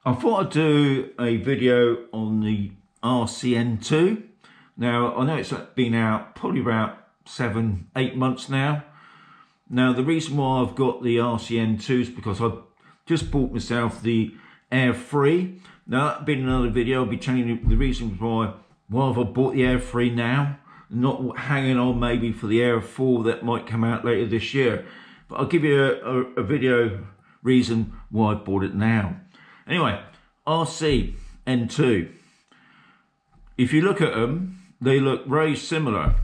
I thought I'd do a video on the RCN2. Now, I know it's been out probably about 7-8 months now. Now, the reason why I've got the RCN2 is because I've just bought myself the Air 3. Now, that'll be another video. I'll be telling you the reasons why have I bought the Air 3 now, not hanging on maybe for the Air 4 that might come out later this year. But I'll give you a video reason why I bought it now. Anyway, RC-N2. If you look at them, they look very similar.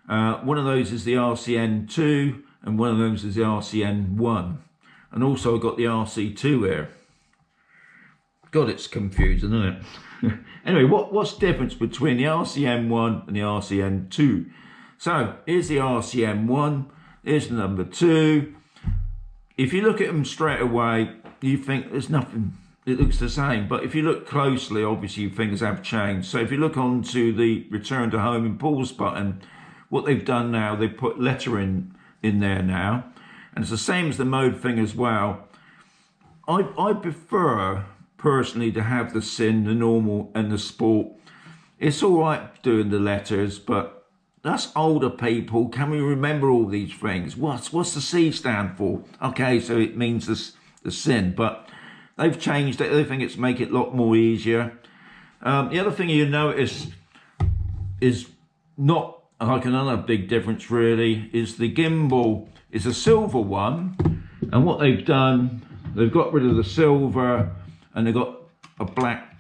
One of those is the RCN2 and one of those is the RCN1. And also I've got the RC2 here. God, it's confusing, isn't it? Anyway, what's the difference between the RCN1 and the RCN2? So here's the RCN1, here's the number 2. If you look at them straight away, you think there's nothing, it looks the same. But if you look closely, obviously things have changed. So if you look onto the return to home and pause button, what they've done now, they put lettering in there now. And it's the same as the mode thing as well. I prefer personally to have the SIN, the normal and the sport. It's all right doing the letters, but that's older people. Can we remember all these things? What's the C stand for? Okay, so it means the SIN, but they've changed it. They think it's make it a lot more easier. The other thing you notice is not like another big difference really, is the gimbal is a silver one, and what they've done, they've got rid of the silver and they've got a black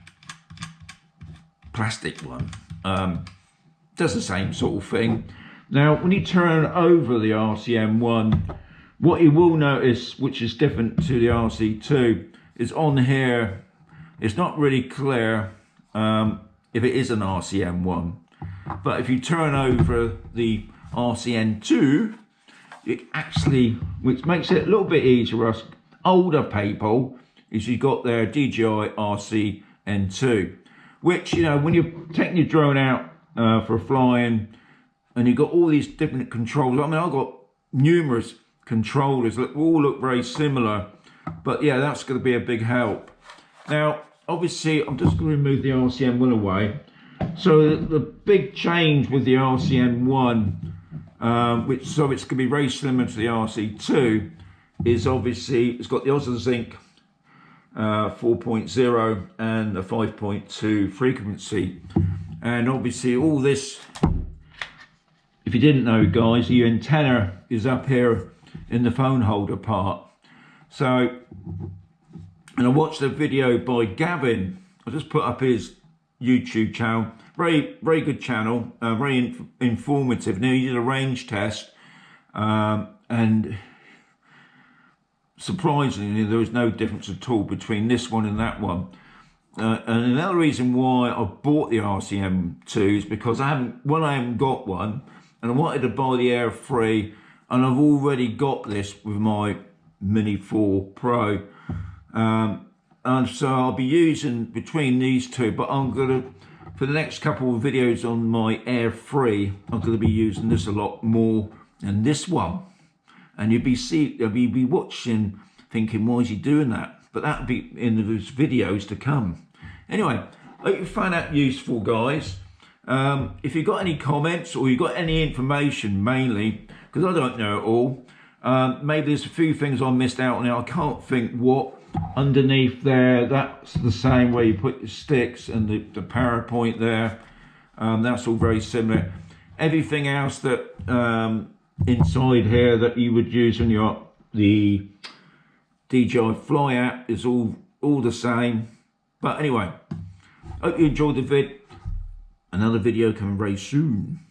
plastic one. Does the same sort of thing. Now, when you turn over the RCN1, what you will notice, which is different to the RC2, is on here, it's not really clear if it is an RCN1. But if you turn over the RCN2, it actually, which makes it a little bit easier for us older people, is you've got their DJI RC-N2, which, you know, when you're taking your drone out for flying and you've got all these different controls. I mean, I've got numerous controllers that all look very similar, but yeah, that's going to be a big help. Now, obviously, I'm just going to remove the RCN1 away. So the big change with the RCN1, so it's going to be very similar to the RC2, is obviously it's got the OSISync 4.0 and a 5.2 frequency. And obviously all this, if you didn't know guys, your antenna is up here in the phone holder part. So, and I watched a video by Gavin, I just put up his YouTube channel, very good channel, very informative. Now he did a range test and surprisingly there was no difference at all between this one and that one. And another reason why I bought the RCN2 is because I haven't got one, and I wanted to buy the Air 3, and I've already got this with my Mini 4 Pro, and so I'll be using between these two. But I'm gonna, for the next couple of videos on my Air 3, I'm going to be using this a lot more than this one, and you'll be watching thinking, why is he doing that? But that'll be in those videos to come. Anyway, I hope you find that useful, guys. If you've got any comments or you've got any information, mainly, because I don't know it all, maybe there's a few things I missed out on there. I can't think what. Underneath there, that's the same where you put your sticks and the power point there. That's all very similar. Everything else that inside here that you would use on the DJI Fly app is all the same. But anyway, hope you enjoyed the vid. Another video coming very soon.